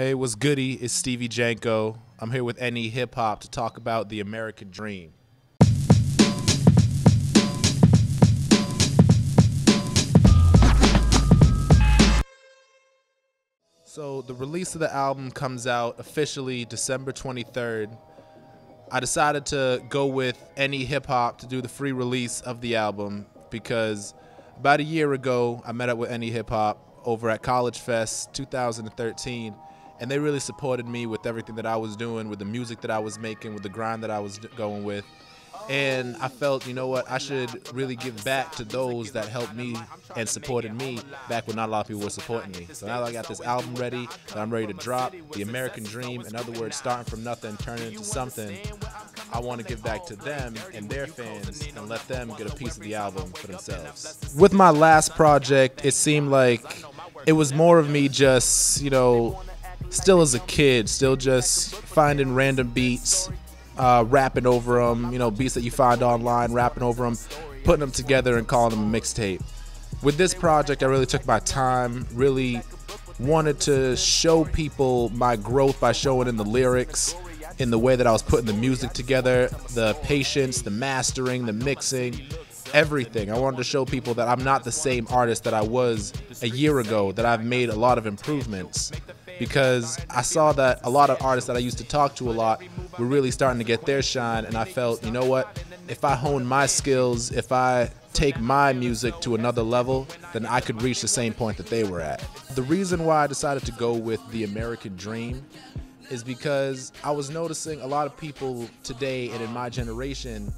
Hey, what's goody? It's Stevie Jenko. I'm here with NEHip-Hop to talk about the American Dream. So the release of the album comes out officially December 23rd. I decided to go with NEHip-Hop to do the free release of the album because about a year ago I met up with NEHip-Hop over at College Fest 2013. And they really supported me with everything that I was doing, with the music that I was making, with the grind that I was going with. And I felt, you know what, I should really give back to those that helped me and supported me back when not a lot of people were supporting me. So now that I got this album ready, that I'm ready to drop, the American Dream, in other words, starting from nothing, turning into something, I want to give back to them and their fans and let them get a piece of the album for themselves. With my last project, it seemed like it was more of me just, still as a kid, still just finding random beats, rapping over them, beats that you find online, rapping over them, putting them together and calling them a mixtape. With this project, I really took my time, really wanted to show people my growth by showing in the lyrics, in the way that I was putting the music together, the patience, the mastering, the mixing, everything. I wanted to show people that I'm not the same artist that I was a year ago, that I've made a lot of improvements. Because I saw that a lot of artists that I used to talk to a lot were really starting to get their shine, and I felt, you know what, if I hone my skills, if I take my music to another level, then I could reach the same point that they were at. The reason why I decided to go with the American Dream is because I was noticing a lot of people today and in my generation,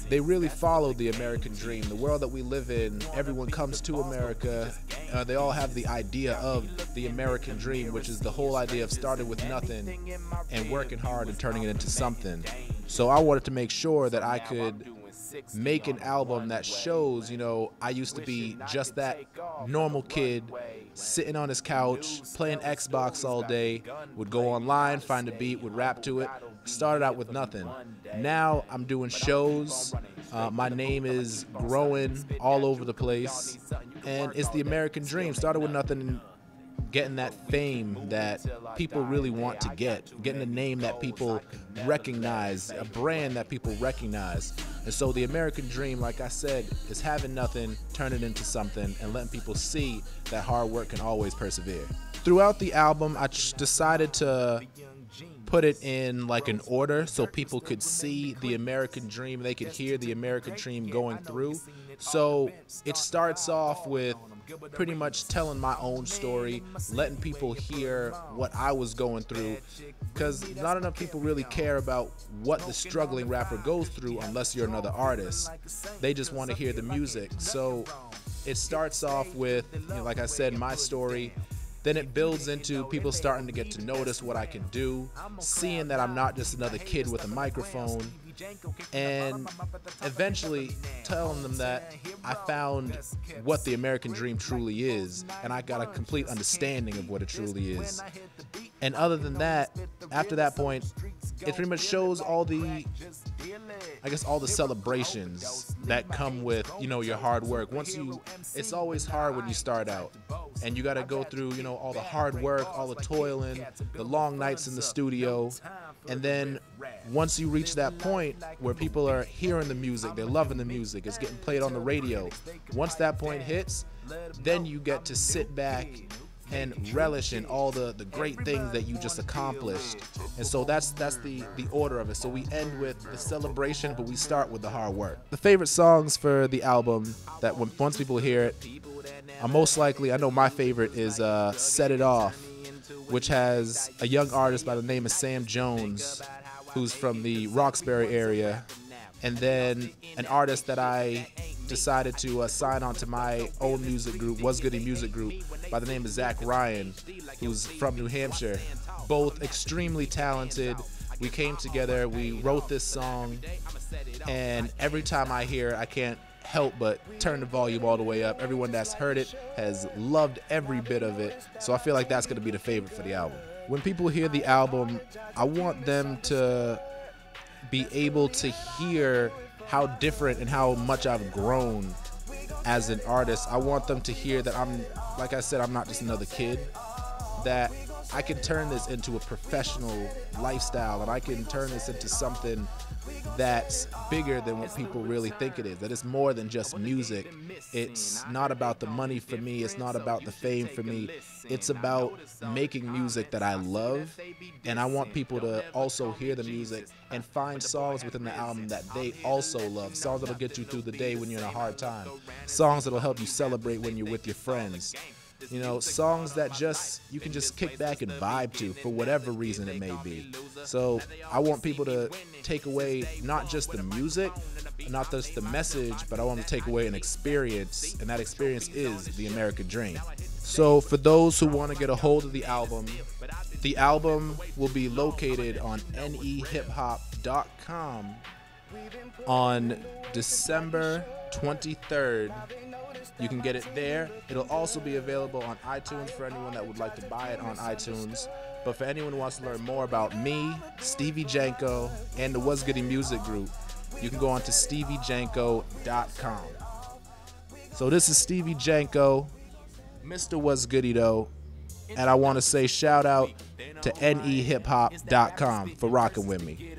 they really follow the American Dream. The world that we live in, everyone comes to America. They all have the idea of the American Dream, which is the whole idea of starting with nothing and working hard and turning it into something. So I wanted to make sure that I could make an album that shows, I used to be just that normal kid sitting on his couch, playing Xbox all day, would go online, find a beat, would rap to it. Started out with nothing. Now I'm doing shows. My name is growing all over the place. And it's the American Dream. Started with nothing and getting that fame that people really want to get. Getting a name that people recognize, a brand that people recognize. And so the American Dream, like I said, is having nothing, turn it into something, and letting people see that hard work can always persevere. Throughout the album, I decided to put it in like an order so people could see the American Dream, they could hear the American Dream going through. So it starts off with pretty much telling my own story, letting people hear what I was going through, because not enough people really care about what the struggling rapper goes through unless you're another artist. They just want to hear the music. So it starts off with, like I said, my story. Then it builds into people starting to get to notice what I can do, seeing that I'm not just another kid with a microphone, and eventually telling them that I found what the American Dream truly is, and I got a complete understanding of what it truly is. And other than that, after that point, it pretty much shows all the, all the celebrations that come with, your hard work. It's always hard when you start out. And you got to go through, all the hard work, all the toiling, the long nights in the studio. And then once you reach that point where people are hearing the music, they're loving the music, it's getting played on the radio. Once that point hits, then you get to sit back and relish in all the great things that you just accomplished. And so that's the order of it. So we end with the celebration, but we start with the hard work. The favorite songs for the album that once people hear it, are most likely, I know my favorite is Set It Off, which has a young artist by the name of Sam Jones, who's from the Roxbury area, and then an artist that I decided to sign on to my own music group, Was Goody Music Group, by the name of Zach Ryan, who's from New Hampshire. Both extremely talented. We came together, we wrote this song, and every time I hear it, I can't help but turn the volume all the way up. Everyone that's heard it has loved every bit of it, so I feel like that's going to be the favorite for the album. When people hear the album, I want them to be able to hear how different and how much I've grown as an artist. I want them to hear that like I said, I'm not just another kid, that I can turn this into a professional lifestyle, and I can turn this into something that's bigger than what people really think it is. That it's more than just music. It's not about the money for me. It's not about the fame for me. It's about making music that I love, and I want people to also hear the music and find songs within the album that they also love. Songs that'll get you through the day when you're in a hard time. Songs that'll help you celebrate when you're with your friends. You know, songs that you can just kick back and vibe to for whatever reason it may be. So I want people to take away not just the music, not just the message, but I want them to take away an experience, and that experience is the American dream. So for those who want to get a hold of the album will be located on NEHip-Hop.com on December 23rd. You can get it there. It'll also be available on iTunes for anyone that would like to buy it on iTunes. But for anyone who wants to learn more about me, Stevie Jenko, and the What's Goody Music Group, you can go on to steviejenko.com. So this is Stevie Jenko, Mr. What's Goody though, and I want to say shout out to NEHip-Hop.com for rocking with me.